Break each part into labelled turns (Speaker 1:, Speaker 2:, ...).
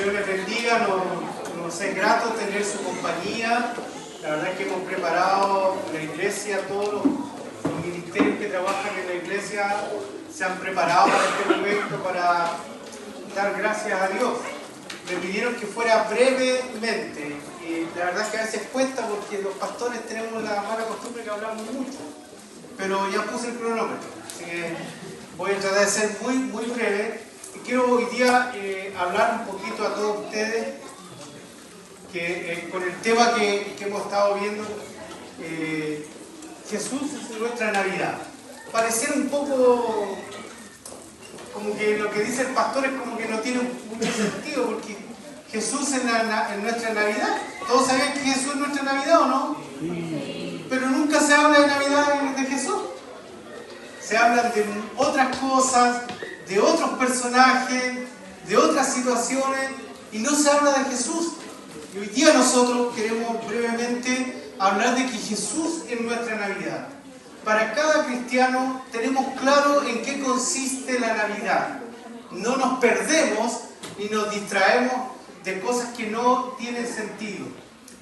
Speaker 1: Dios les bendiga, nos es grato tener su compañía. La verdad es que hemos preparado la iglesia, todos los ministerios que trabajan en la iglesia se han preparado para este momento, para dar gracias a Dios. Me pidieron que fuera brevemente, y la verdad es que a veces cuesta porque los pastores tenemos la mala costumbre que hablamos mucho, pero ya puse el cronómetro, así que voy a tratar de ser muy breve. Y quiero hoy día hablar un poquito a todos ustedes que con el tema que hemos estado viendo, Jesús es nuestra Navidad. Parecer un poco como que lo que dice el pastor es como que no tiene mucho sentido, porque Jesús en nuestra Navidad, ¿todos saben que Jesús es nuestra Navidad o no? Sí. Pero nunca se habla de Navidad de Jesús. Se hablan de otras cosas, de otros personajes, de otras situaciones, y no se habla de Jesús. Y hoy día nosotros queremos brevemente hablar de que Jesús es nuestra Navidad. Para cada cristiano tenemos claro en qué consiste la Navidad. No nos perdemos ni nos distraemos de cosas que no tienen sentido.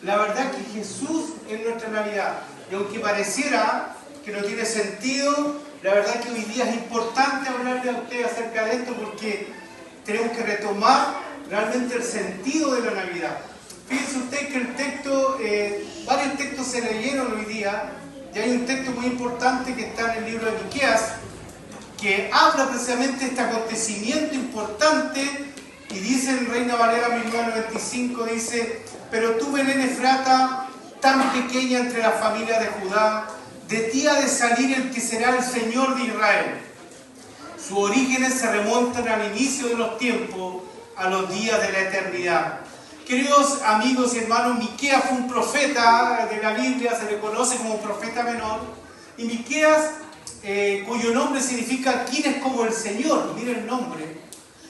Speaker 1: La verdad es que Jesús es nuestra Navidad. Y aunque pareciera que no tiene sentido, la verdad es que hoy día es importante hablarle a ustedes acerca de esto porque tenemos que retomar realmente el sentido de la Navidad. Fíjense ustedes que el texto, varios textos se leyeron hoy día, y hay un texto muy importante que está en el libro de Miqueas, que habla precisamente de este acontecimiento importante, y dice en Reina Valera 1995, dice: pero tú, Belén Efrata, tan pequeña entre las familias de Judá, de ti ha de salir el que será el Señor de Israel. Sus orígenes se remontan al inicio de los tiempos, a los días de la eternidad. Queridos amigos y hermanos, Miqueas fue un profeta de la Biblia, se le conoce como profeta menor. Y Miqueas, cuyo nombre significa ¿quién es como el Señor? Miren el nombre.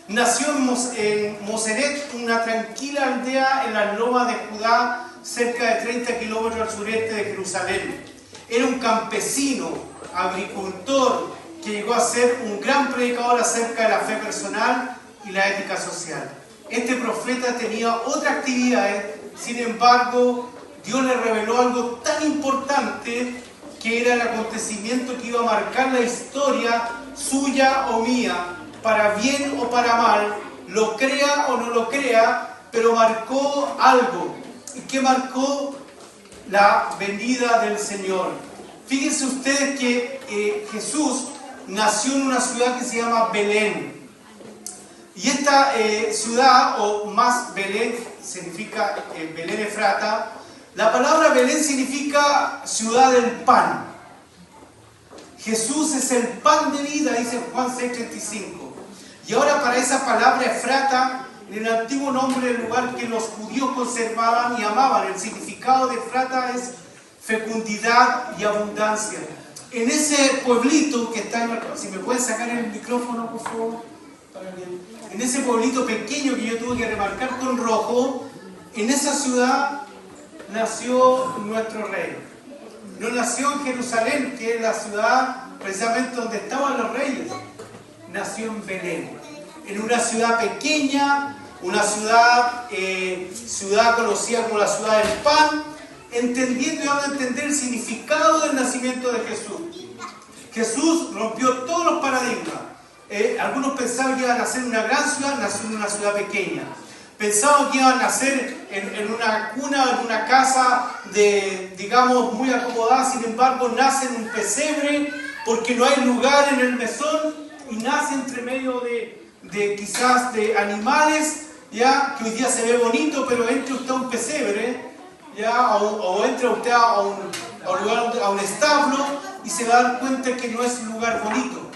Speaker 1: Nació en Moseret, una tranquila aldea en las lomas de Judá, cerca de 30 kilómetros al sureste de Jerusalén. Era un campesino, agricultor, que llegó a ser un gran predicador acerca de la fe personal y la ética social. Este profeta tenía otras actividades, sin embargo, Dios le reveló algo tan importante que era el acontecimiento que iba a marcar la historia suya o mía, para bien o para mal, lo crea o no lo crea, pero marcó algo. ¿Y qué marcó? La venida del Señor. Fíjense ustedes que Jesús nació en una ciudad que se llama Belén. Y esta ciudad, o más Belén, significa Belén Efrata. La palabra Belén significa ciudad del pan. Jesús es el pan de vida, dice Juan 6:35. Y ahora para esa palabra Efrata, en el antiguo nombre del lugar que los judíos conservaban y amaban, el significado de Efrata es fecundidad y abundancia. En ese pueblito que está en, si me pueden sacar el micrófono por favor, en ese pueblito pequeño que yo tuve que remarcar con rojo, en esa ciudad nació nuestro rey. No nació en Jerusalén, que es la ciudad precisamente donde estaban los reyes. Nació en Belén, en una ciudad pequeña, una ciudad conocida como la ciudad del pan, entendiendo y vamos a entender el significado del nacimiento de Jesús. Jesús rompió todos los paradigmas. Algunos pensaban que iba a nacer en una gran ciudad, nació en una ciudad pequeña. Pensaban que iba a nacer en una cuna, en una casa digamos, muy acomodada, sin embargo nace en un pesebre porque no hay lugar en el mesón y nace entre medio quizás de animales, ya, que hoy día se ve bonito, pero entre usted a un pesebre, ya, o entre usted a un establo y se va a dar cuenta que no es un lugar bonito.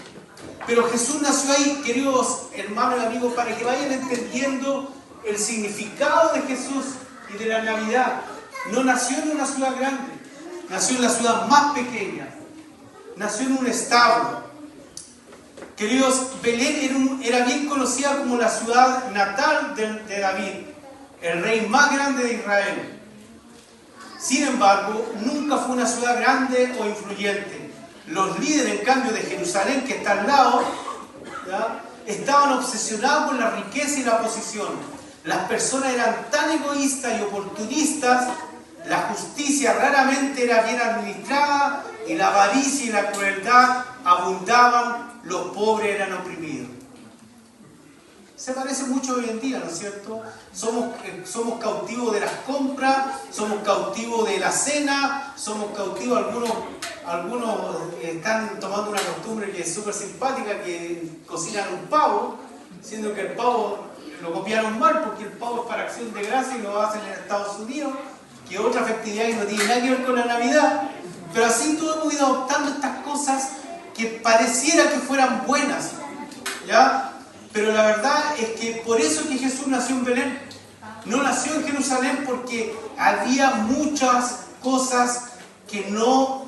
Speaker 1: Pero Jesús nació ahí, queridos hermanos y amigos, para que vayan entendiendo el significado de Jesús y de la Navidad. No nació en una ciudad grande, nació en la ciudad más pequeña, nació en un establo. Queridos, Belén era bien conocida como la ciudad natal de David, el rey más grande de Israel. Sin embargo, nunca fue una ciudad grande o influyente. Los líderes, en cambio, de Jerusalén, que está al lado, ¿ya?, estaban obsesionados con la riqueza y la posición. las personas eran tan egoístas y oportunistas, la justicia raramente era bien administrada y la avaricia y la crueldad abundaban, los pobres eran oprimidos. Se parece mucho hoy en día, ¿no es cierto? Somos cautivos de las compras, somos cautivos de la cena, somos cautivos, algunos están tomando una costumbre que es súper simpática, que cocinan un pavo, siendo que el pavo lo copiaron mal, porque el pavo es para Acción de Gracias y lo hacen en Estados Unidos, que es otra festividad que no tiene nada que ver con la Navidad, pero así todos hemos ido adoptando estas cosas que pareciera que fueran buenas, ¿ya? Pero la verdad es que por eso que Jesús nació en Belén. No nació en Jerusalén porque había muchas cosas que no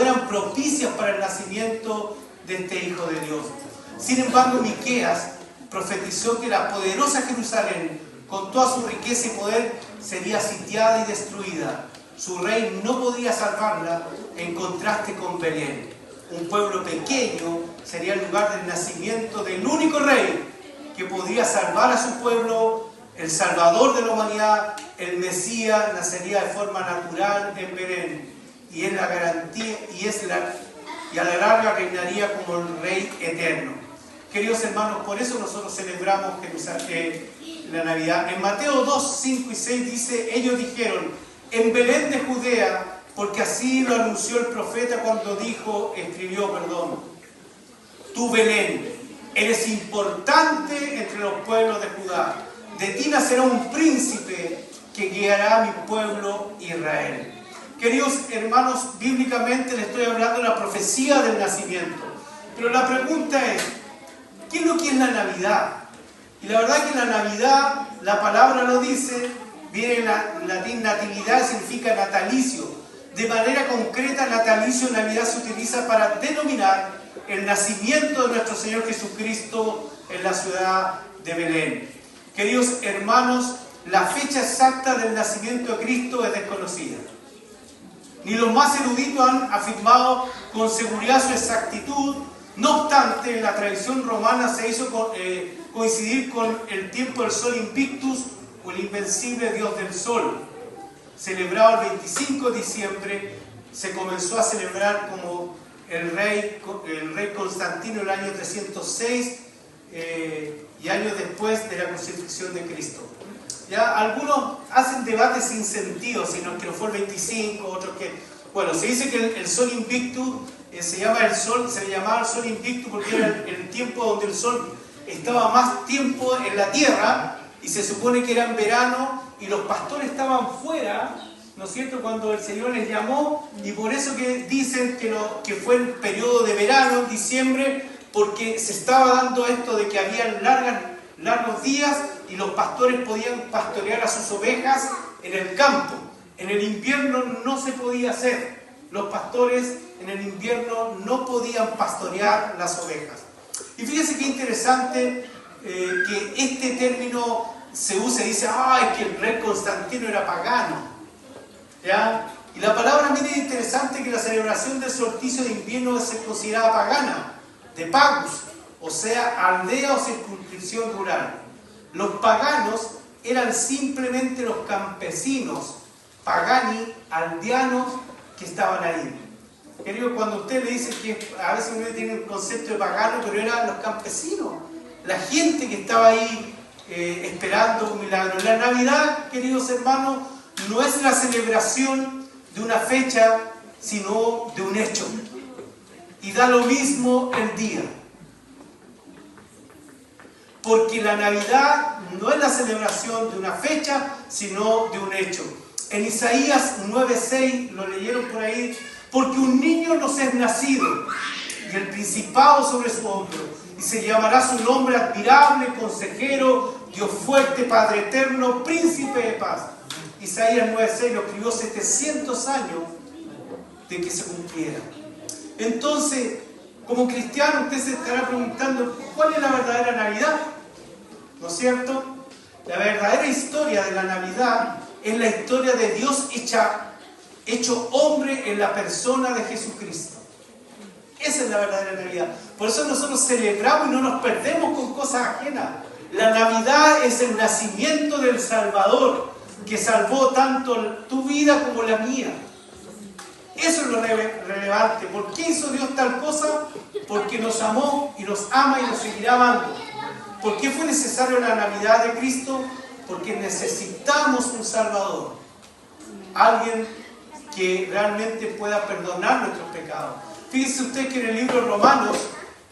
Speaker 1: eran propicias para el nacimiento de este Hijo de Dios. Sin embargo, Miqueas profetizó que la poderosa Jerusalén, con toda su riqueza y poder, sería sitiada y destruida. Su rey no podría salvarla, en contraste con Belén. Un pueblo pequeño sería el lugar del nacimiento del único rey que podría salvar a su pueblo, el Salvador de la humanidad, el Mesías, nacería de forma natural en Belén y es la garantía y a la larga reinaría como el Rey eterno. Queridos hermanos, por eso nosotros celebramos la Navidad. En Mateo 2, 5 y 6 dice: ellos dijeron, en Belén de Judea, porque así lo anunció el profeta cuando escribió, tú Belén, eres importante entre los pueblos de Judá. De ti nacerá un príncipe que guiará a mi pueblo Israel. Queridos hermanos, bíblicamente les estoy hablando de la profecía del nacimiento. Pero la pregunta es, ¿qué es lo que es la Navidad? Y la verdad que la Navidad, la palabra lo dice, viene en latín natividad, significa natalicio. De manera concreta, natalicio en Navidad se utiliza para denominar el nacimiento de nuestro Señor Jesucristo en la ciudad de Belén. Queridos hermanos, la fecha exacta del nacimiento de Cristo es desconocida. Ni los más eruditos han afirmado con seguridad su exactitud. No obstante, la tradición romana se hizo coincidir con el tiempo del Sol Invictus, o el invencible Dios del Sol. Celebrado el 25 de diciembre, se comenzó a celebrar como el rey Constantino en el año 306 y años después de la crucifixión de Cristo. Ya algunos hacen debates sin sentido, sino que no fue el 25, otros que... Bueno, se dice que el Sol Invictus se llamaba el Sol Invictus porque era el tiempo donde el Sol estaba más tiempo en la tierra y se supone que era en verano y los pastores estaban fuera, ¿no es cierto?, cuando el Señor les llamó, y por eso que dicen que fue el periodo de verano, en diciembre, porque se estaba dando esto de que había largos días y los pastores podían pastorear a sus ovejas en el campo. En el invierno no se podía hacer. Los pastores en el invierno no podían pastorear las ovejas. Y fíjense qué interesante que este término se usa y dice, es que el rey Constantino era pagano. ¿Ya? Y la palabra, mire, interesante que la celebración del solsticio de invierno se consideraba pagana, de pagus, o sea, aldea o circunscripción rural. Los paganos eran simplemente los campesinos, pagani, aldeanos, que estaban ahí. Querido, cuando usted le dice que a veces uno tiene un concepto de pagano, pero eran los campesinos, la gente que estaba ahí esperando un milagro. La Navidad, queridos hermanos, no es la celebración de una fecha, sino de un hecho. Y da lo mismo el día. Porque la Navidad no es la celebración de una fecha, sino de un hecho. En Isaías 9:6, lo leyeron por ahí, porque un niño nos es nacido, y el principado sobre su hombro, y se llamará su nombre admirable, consejero, Dios fuerte, Padre eterno, príncipe de paz. Isaías 9:6 lo escribió 700 años de que se cumpliera. Entonces, como cristiano, usted se estará preguntando, ¿cuál es la verdadera Navidad? ¿No es cierto? La verdadera historia de la Navidad es la historia de Dios hecho hombre en la persona de Jesucristo. Esa es la verdadera Navidad. Por eso nosotros celebramos y no nos perdemos con cosas ajenas. La Navidad es el nacimiento del Salvador, que salvó tanto tu vida como la mía. Eso es lo relevante. ¿Por qué hizo Dios tal cosa? Porque nos amó y nos ama y nos seguirá amando. ¿Por qué fue necesario la Navidad de Cristo? Porque necesitamos un Salvador. Alguien que realmente pueda perdonar nuestros pecados. Fíjense usted que en el libro de Romanos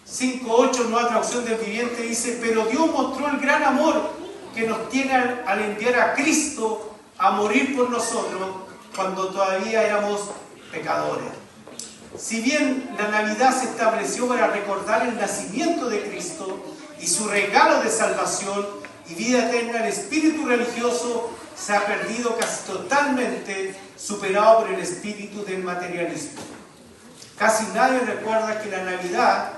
Speaker 1: 5:8, nueva traducción del viviente, dice: pero Dios mostró el gran amor que nos tiene al enviar a Cristo a morir por nosotros cuando todavía éramos pecadores. Si bien la Navidad se estableció para recordar el nacimiento de Cristo y su regalo de salvación y vida eterna, el espíritu religioso se ha perdido casi totalmente, superado por el espíritu del materialismo. Casi nadie recuerda que la Navidad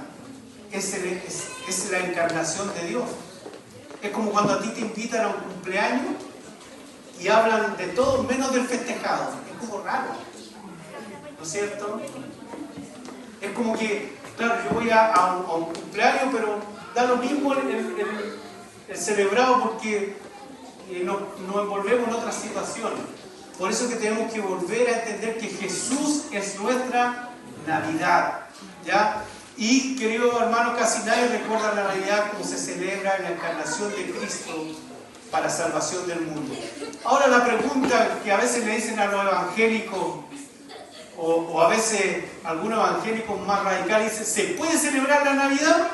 Speaker 1: es la encarnación de Dios. Es como cuando a ti te invitan a un cumpleaños y hablan de todo menos del festejado. Es como raro, ¿no es cierto? Es como que, claro, yo voy a un cumpleaños, pero da lo mismo el celebrado, porque nos envolvemos en otras situaciones. Por eso que tenemos que volver a entender que Jesús es nuestra Navidad, ¿ya? Y, queridos hermanos, casi nadie recuerda la Navidad como se celebra en la encarnación de Cristo para salvación del mundo. Ahora, la pregunta que a veces le dicen a los evangélicos, o a veces algunos evangélicos más radicales, dicen: ¿se puede celebrar la Navidad?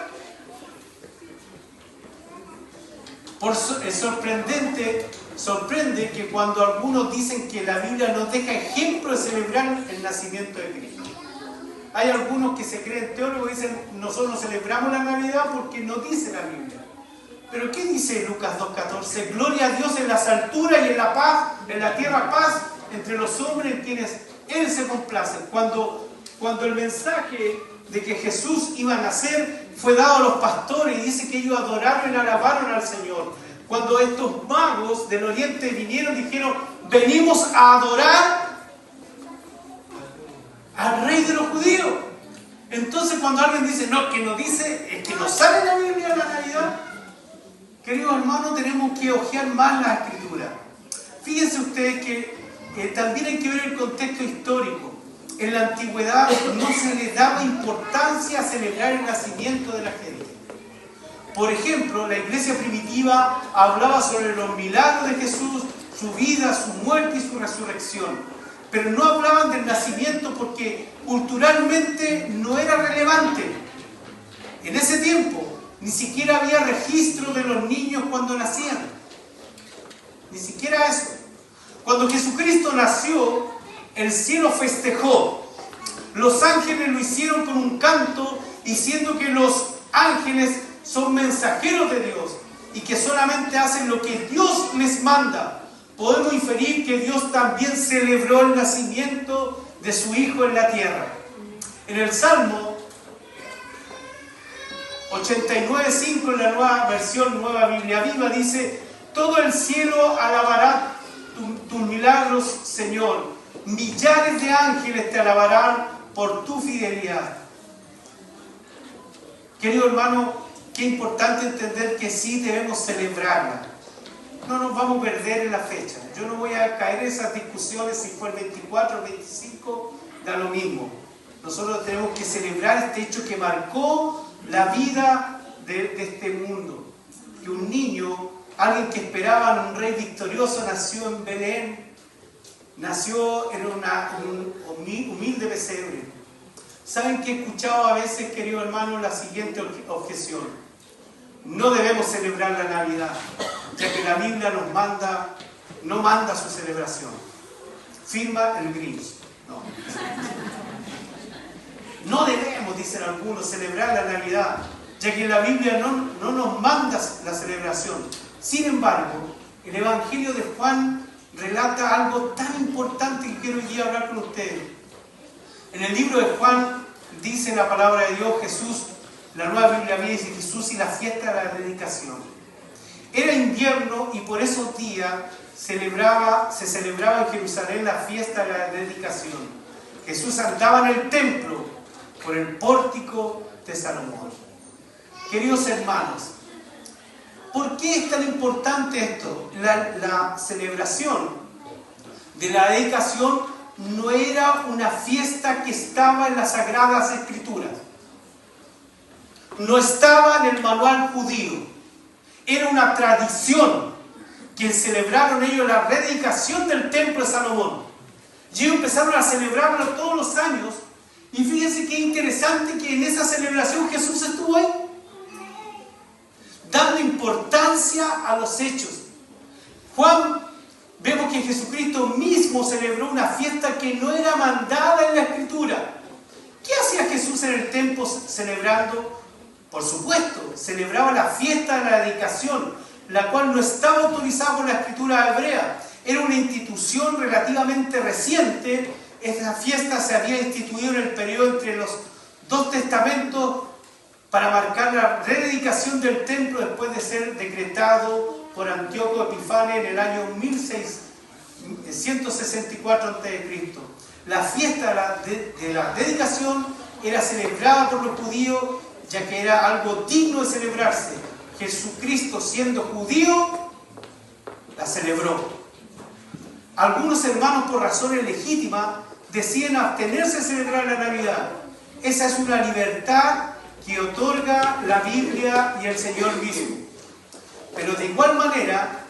Speaker 1: Sorprende que cuando algunos dicen que la Biblia nos deja ejemplo de celebrar el nacimiento de Cristo. Hay algunos que se creen teólogos y dicen: nosotros no celebramos la Navidad porque no dice la Biblia. Pero ¿qué dice Lucas 2:14? Gloria a Dios en las alturas y en la paz, en la tierra paz entre los hombres en quienes Él se complace. Cuando el mensaje de que Jesús iba a nacer fue dado a los pastores, y dice que ellos adoraron y alabaron al Señor. Cuando estos magos del oriente vinieron, dijeron: venimos a adorar al rey de los judíos. Entonces, cuando alguien dice: no, que no dice, es que no sale en la Biblia la Navidad. Queridos hermanos, tenemos que ojear más la Escritura. Fíjense ustedes que también hay que ver el contexto histórico. En la antigüedad no se le daba importancia a celebrar el nacimiento de la gente. Por ejemplo, la iglesia primitiva hablaba sobre los milagros de Jesús, su vida, su muerte y su resurrección. Pero no hablaban del nacimiento porque culturalmente no era relevante. En ese tiempo ni siquiera había registro de los niños cuando nacían. Ni siquiera eso. Cuando Jesucristo nació, el cielo festejó. Los ángeles lo hicieron con un canto, diciendo que los ángeles son mensajeros de Dios y que solamente hacen lo que Dios les manda. Podemos inferir que Dios también celebró el nacimiento de su Hijo en la tierra. En el Salmo 89:5, en la nueva versión, Nueva Biblia Viva, dice: todo el cielo alabará tus milagros, Señor. Millares de ángeles te alabarán por tu fidelidad. Querido hermano, qué importante entender que sí debemos celebrarla. No nos vamos a perder en la fecha. Yo no voy a caer en esas discusiones si fue el 24 o el 25, da lo mismo. Nosotros tenemos que celebrar este hecho que marcó la vida de este mundo. Que un niño, alguien que esperaba un rey victorioso, nació en Belén, nació en un humilde pesebre. ¿Saben que he escuchado a veces, querido hermano, la siguiente objeción? No debemos celebrar la Navidad, ya que la Biblia no manda su celebración. Firma el Grinch. No debemos, dicen algunos, celebrar la Navidad, ya que la Biblia no nos manda la celebración. Sin embargo, el Evangelio de Juan relata algo tan importante que quiero hoy día hablar con ustedes. En el libro de Juan dice la palabra de Dios, Jesús, la nueva Biblia dice Jesús y la fiesta de la dedicación. Era invierno y por esos días se celebraba en Jerusalén la fiesta de la dedicación. Jesús andaba en el templo por el pórtico de Salomón. Queridos hermanos, ¿Por qué es tan importante esto? La celebración de la dedicación no era una fiesta que estaba en las Sagradas Escrituras. No estaba en el manual judío. Era una tradición que celebraron ellos la rededicación del templo de Salomón. Y ellos empezaron a celebrarlo todos los años. Y fíjense qué interesante que en esa celebración Jesús estuvo ahí, dando importancia a los hechos. Juan, vemos que Jesucristo mismo celebró una fiesta que no era mandada en la Escritura. ¿Qué hacía Jesús en el templo celebrando? Por supuesto, celebraba la fiesta de la dedicación, la cual no estaba autorizada por la Escritura hebrea. Era una institución relativamente reciente. Esta fiesta se había instituido en el periodo entre los dos testamentos para marcar la rededicación del templo después de ser decretado por Antíoco Epífanes en el año 1164 a.C. La fiesta de la dedicación era celebrada por los judíos, ya que era algo digno de celebrarse. Jesucristo, siendo judío, la celebró. Algunos hermanos, por razones legítimas, deciden abstenerse de celebrar la Navidad. Esa es una libertad que otorga la Biblia y el Señor mismo. Pero de igual manera,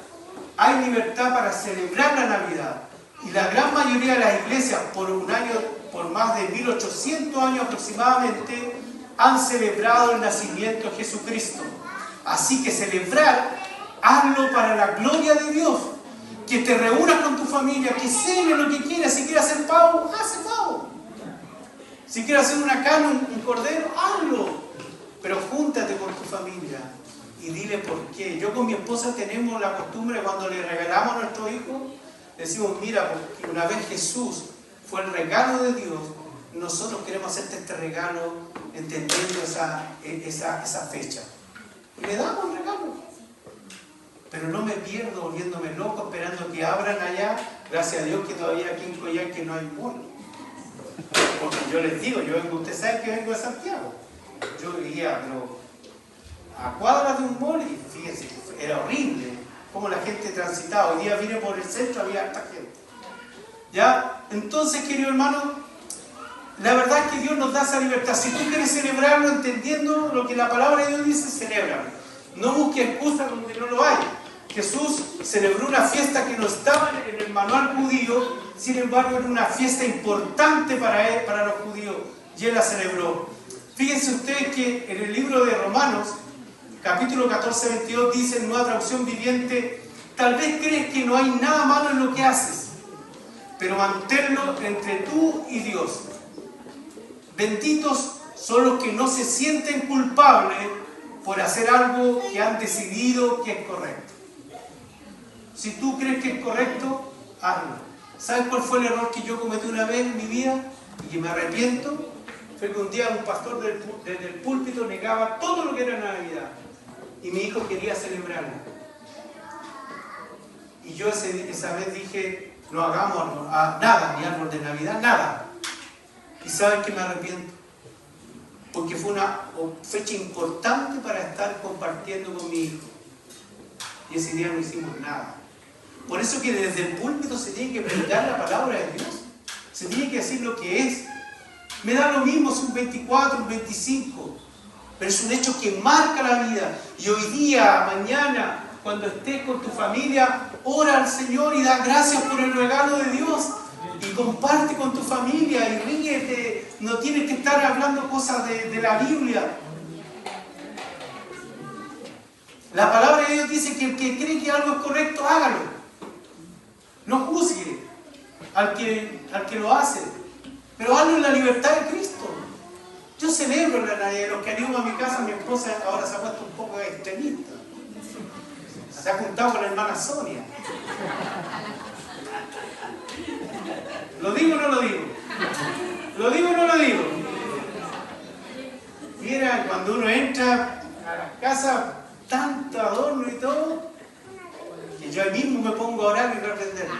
Speaker 1: hay libertad para celebrar la Navidad. Y la gran mayoría de las iglesias, por más de 1800 años aproximadamente, han celebrado el nacimiento de Jesucristo. Así que celebrar, hazlo para la gloria de Dios. Que te reúnas con tu familia, que cene lo que quieras. Si quieres hacer pavo, haz pavo. Si quieres hacer una carne, un cordero, hazlo. Pero júntate con tu familia y dile por qué. Yo con mi esposa tenemos la costumbre, cuando le regalamos a nuestro hijo, decimos, mira, porque una vez Jesús fue el regalo de Dios, nosotros queremos hacerte este regalo entendiendo esa fecha. Y le damos el regalo. Pero no me pierdo volviéndome loco esperando que abran allá. Gracias a Dios que todavía aquí en Coyhaique no hay mall. Porque yo les digo, ustedes saben que vengo de Santiago. Yo vivía a cuadras de un mall y fíjense, era horrible cómo la gente transitaba. Hoy día vine por el centro, había harta gente. ¿Ya? Entonces, querido hermano, la verdad es que Dios nos da esa libertad. Si tú quieres celebrarlo entendiendo lo que la palabra de Dios dice, celébralo. No busques excusas donde no lo hay. Jesús celebró una fiesta que no estaba en el manual judío, sin embargo era una fiesta importante para él, para los judíos, y él la celebró. Fíjense ustedes que en el libro de Romanos, capítulo 14-22, dice en Nueva Traducción Viviente: tal vez crees que no hay nada malo en lo que haces, pero manténlo entre tú y Dios. Benditos son los que no se sienten culpables por hacer algo que han decidido que es correcto. Si tú crees que es correcto, hazlo. ¿Sabes cuál fue el error que yo cometí una vez en mi vida y que me arrepiento? Fue que un día un pastor desde el púlpito negaba todo lo que era Navidad y mi hijo quería celebrarlo. Y yo esa vez dije, no hagamos nada, ni árbol de Navidad, nada. ¿Y saben que me arrepiento? Porque fue una fecha importante para estar compartiendo con mi hijo. Y ese día no hicimos nada. Por eso que desde el púlpito se tiene que predicar la palabra de Dios. Se tiene que decir lo que es. Me da lo mismo si un 24, un 25. Pero es un hecho que marca la vida. Y hoy día, mañana, cuando estés con tu familia, ora al Señor y da gracias por el regalo de Dios. Y comparte con tu familia y ríete. No tienes que estar hablando cosas de la Biblia. La palabra de Dios dice que el que cree que algo es correcto, hágalo. No juzgue al que lo hace, pero hazlo en la libertad de Cristo. Yo celebro la Navidad. Los que han ido a mi casa, mi esposa ahora se ha puesto un poco extremista. Se ha juntado con la hermana Sonia. ¿Lo digo o no lo digo? ¿Lo digo o no lo digo? Mira, cuando uno entra a las casas, tanto adorno y todo, que yo ahí mismo me pongo a orar y reprenderlo.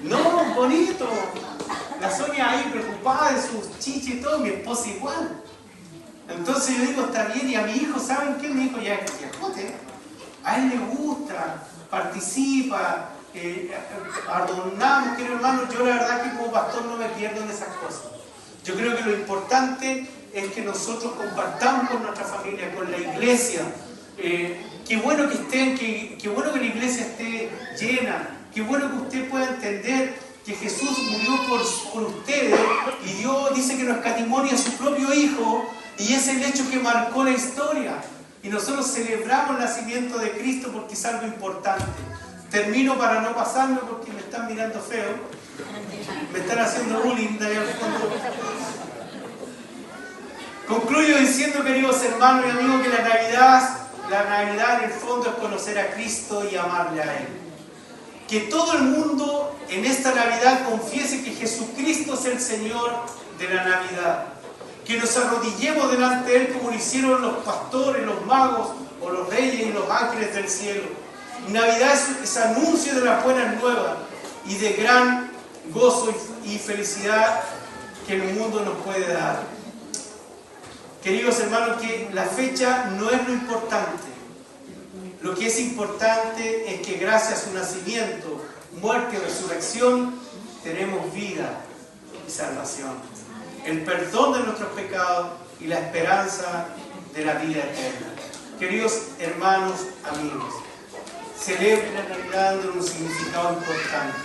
Speaker 1: No, bonito. La Sonia ahí preocupada de sus chichis y todo, mi esposa igual. Entonces yo digo, está bien, y a mi hijo, ¿sabe? ¿saben qué? Mi hijo ya es viejote. A él le gusta, participa, adornamos, querido hermano. Yo la verdad que como pastor no me pierdo en esas cosas. Yo creo que lo importante es que nosotros compartamos con nuestra familia, con la iglesia. Qué bueno que estén, qué bueno que la iglesia esté llena. Qué bueno que usted pueda entender que Jesús murió por ustedes y Dios dice que nos escatimó a su propio Hijo, y es el hecho que marcó la historia. Y nosotros celebramos el nacimiento de Cristo porque es algo importante. Termino para no pasarme porque me están mirando feo. Me están haciendo bullying de allá al fondo. Concluyo diciendo, queridos hermanos y amigos, que la Navidad en el fondo es conocer a Cristo y amarle a Él. Que todo el mundo en esta Navidad confiese que Jesucristo es el Señor de la Navidad. Que nos arrodillemos delante de Él como lo hicieron los pastores, los magos o los reyes y los ángeles del cielo. Navidad es anuncio de las buenas nuevas y de gran gozo y felicidad que el mundo nos puede dar. Queridos hermanos, que la fecha no es lo importante. Lo que es importante es que gracias a su nacimiento, muerte y resurrección tenemos vida y salvación, el perdón de nuestros pecados y la esperanza de la vida eterna. Queridos hermanos, amigos, celebre la Navidad dando un significado importante.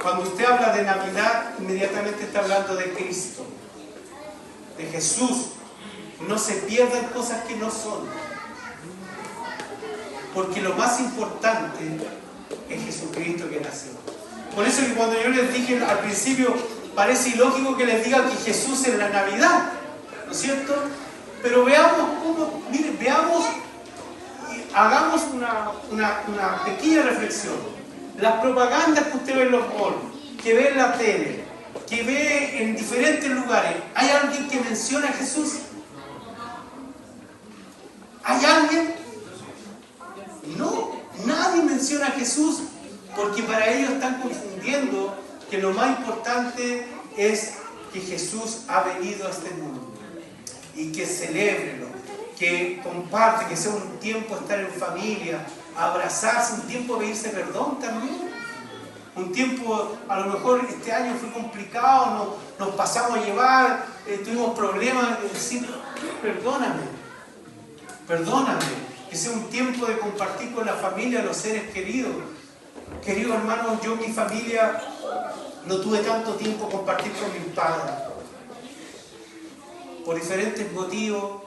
Speaker 1: Cuando usted habla de Navidad, inmediatamente está hablando de Cristo, de Jesús. No se pierdan cosas que no son, porque lo más importante es Jesucristo que nació. Por eso que cuando yo les dije al principio, parece ilógico que les diga que Jesús es la Navidad, ¿no es cierto? Pero veamos cómo, miren, hagamos una pequeña reflexión. Las propagandas que usted ve en los malls, que ve en la tele, que ve en diferentes lugares, ¿hay alguien que menciona a Jesús? ¿Hay alguien? No, nadie menciona a Jesús, porque para ellos están confundiendo que lo más importante es que Jesús ha venido a este mundo y que celébrelo, que comparte, que sea un tiempo de estar en familia, abrazarse, un tiempo de pedirse perdón también. Un tiempo, a lo mejor este año fue complicado, nos pasamos a llevar, tuvimos problemas, decir, perdóname, que sea un tiempo de compartir con la familia, los seres queridos. Queridos hermanos, yo en mi familia no tuve tanto tiempo compartir con mis padres, por diferentes motivos,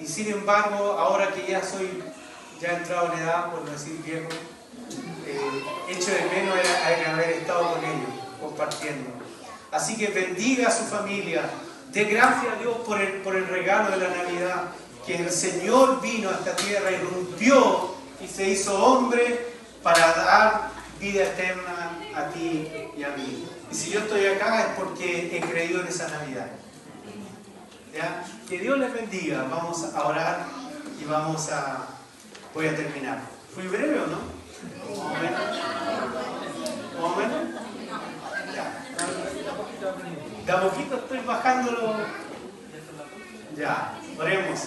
Speaker 1: y sin embargo, ahora que ya he entrado en edad, por no decir viejo, echo de menos haber estado con ellos, compartiendo. Así que bendiga a su familia, dé gracias a Dios por el regalo de la Navidad, que el Señor vino a esta tierra, irrumpió y se hizo hombre para dar vida eterna a ti y a mí. Y si yo estoy acá es porque he creído en esa Navidad. ¿Ya? Que Dios les bendiga. Vamos a orar y voy a terminar. ¿Fui breve o no? ¿Más o menos? ¿Más o menos? Ya. De a poquito estoy bajándolo. Ya, oremos.